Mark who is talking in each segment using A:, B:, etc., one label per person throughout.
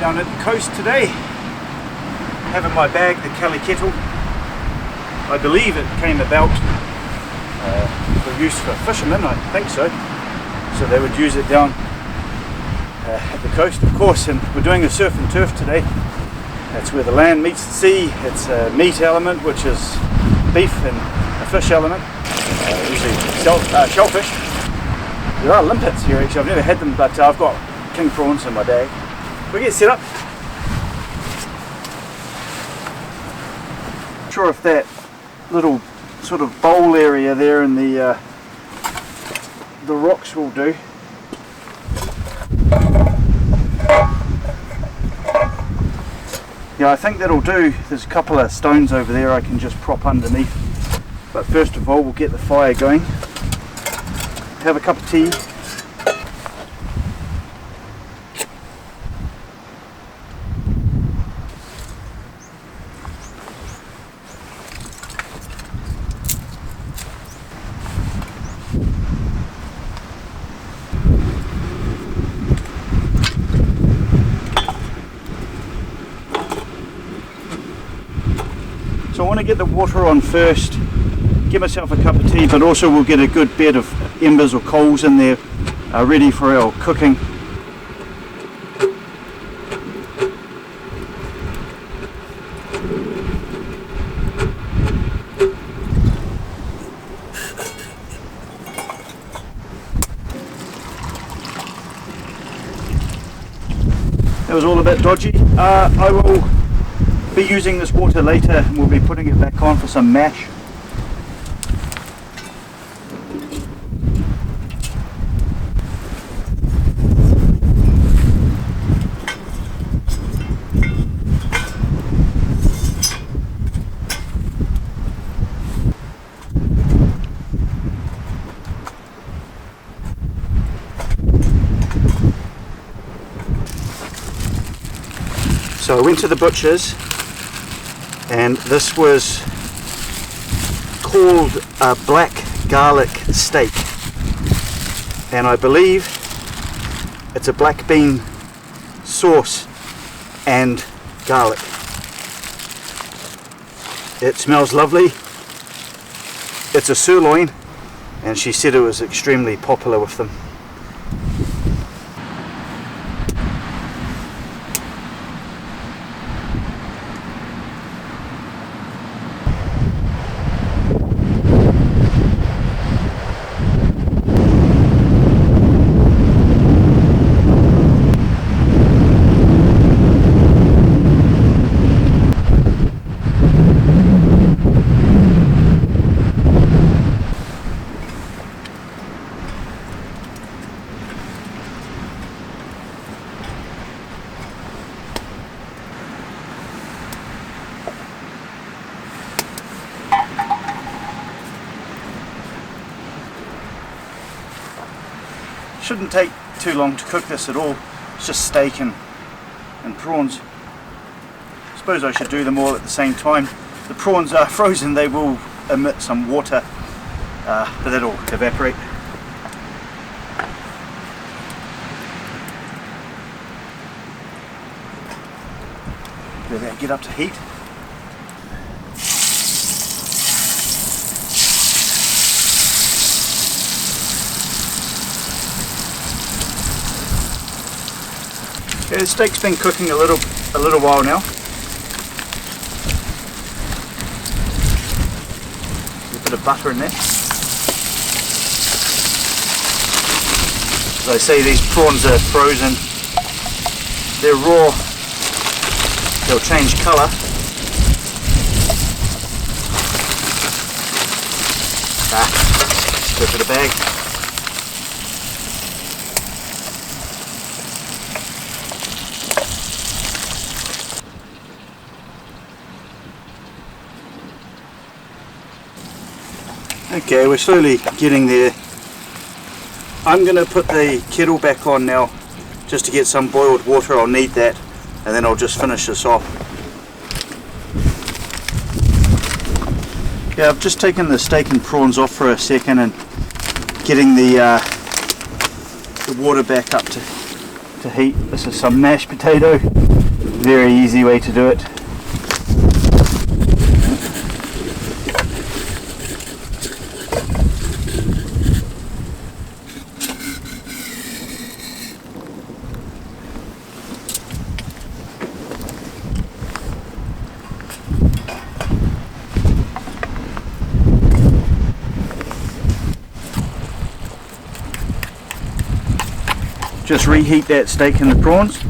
A: down at the coast today, having my bag, the Kettle. I believe it came about for use for fishermen, I think so. So they would use it down at the coast, of course, and we're doing a surf and turf today. That's where the land meets the sea. It's a meat element, which is beef, and a fish element, usually shellfish. There are limpets here actually, I've never had them, but I've got king prawns in my bag. We get set up. Not sure if that little sort of bowl area there in the rocks will do. Yeah, I think that'll do. There's a couple of stones over there I can just prop underneath. But first of all, we'll get the fire going. Have a cup of tea. So I want to get the water on first, get myself a cup of tea, but also we'll get a good bed of embers or coals in there ready for our cooking. That was all a bit dodgy. I will be using this water later and we'll be putting it back on for some mash. So I went to the butcher's, and this was called a black garlic steak, and I believe it's a black bean sauce and garlic. It smells lovely. It's a sirloin, and she said it was extremely popular with them. Shouldn't take too long to cook this at all. It's just steak and prawns. I suppose I should do them all at the same time. The prawns are frozen, they will emit some water, but that'll evaporate. Let that get up to heat. Okay, the steak's been cooking a little while now. A bit of butter in there. As I say, these prawns are frozen. They're raw. They'll change colour. Go for the bag. Okay, we're slowly getting there. I'm going to put the kettle back on now just to get some boiled water. I'll need that, and then I'll just finish this off. Yeah, I've just taken the steak and prawns off for a second and getting the water back up to heat. This is some mashed potato Very easy way to do it. Just reheat that steak and the prawns.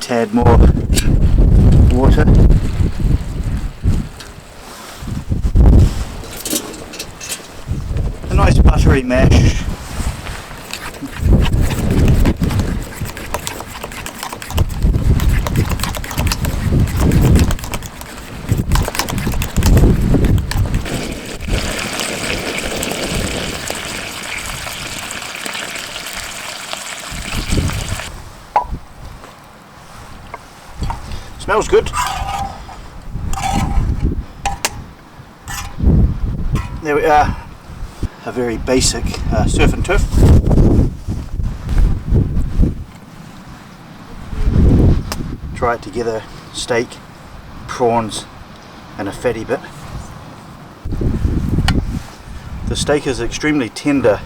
A: Tad more water. A nice buttery mash. Smells good. There we are, a very basic surf and turf. Try it together, steak, prawns and a fatty bit. The steak is extremely tender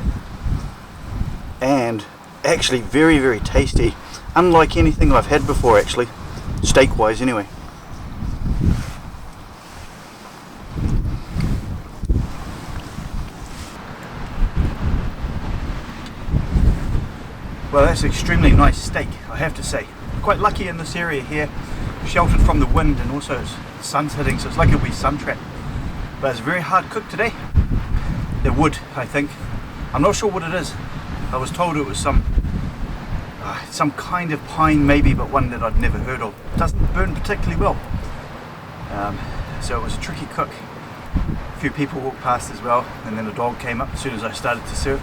A: and actually very, very tasty, unlike anything I've had before actually. Steak wise anyway. Well, that's extremely nice steak, I have to say. Quite lucky in this area here, sheltered from the wind, and also the sun's hitting, so it's like a wee sun trap. But it's very hard cooked today. The wood, I think. I'm not sure what it is. I was told it was some kind of pine maybe, but one that I'd never heard of. It doesn't burn particularly well. So it was a tricky cook. A few people walked past as well, and then a dog came up as soon as I started to serve.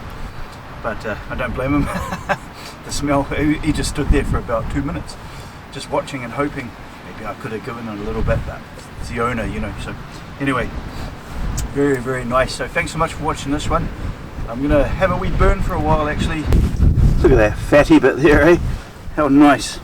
A: But I don't blame him. The smell, he just stood there for about 2 minutes, just watching and hoping maybe I could have given it a little bit, but it's the owner, you know. So anyway, very, very nice. So thanks so much for watching this one. I'm going to have a wee burn for a while actually. Look at that fatty bit there, eh? How nice.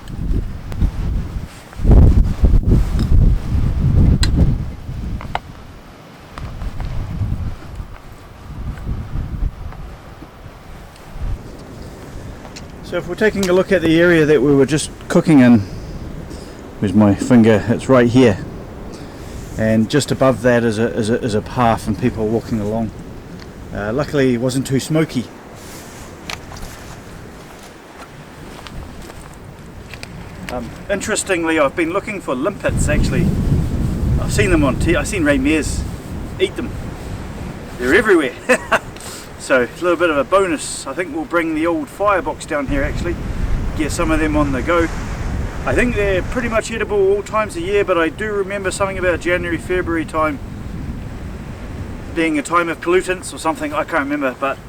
A: So if we're taking a look at the area that we were just cooking in, where's my finger? It's right here. And just above that is a path and people walking along. Luckily it wasn't too smoky. Interestingly, I've been looking for limpets actually. I've seen them on I've seen Ray Mears eat them. They're everywhere. So it's a little bit of a bonus. I think we'll bring the old firebox down here actually, get some of them on the go. I think they're pretty much edible all times of year, but I do remember something about January, February time being a time of pollutants or something. I can't remember, but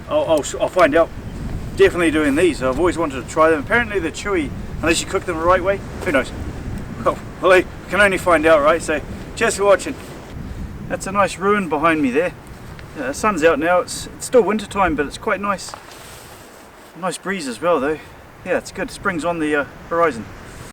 A: I'll find out. Definitely doing these. I've always wanted to try them. Apparently they're chewy unless you cook them the right way. Who knows? Well, I can only find out, right? So cheers for watching. That's a nice ruin behind me there. The sun's out now. It's still winter time, but it's quite nice. Nice breeze as well though. Yeah, it's good. Spring's on the horizon.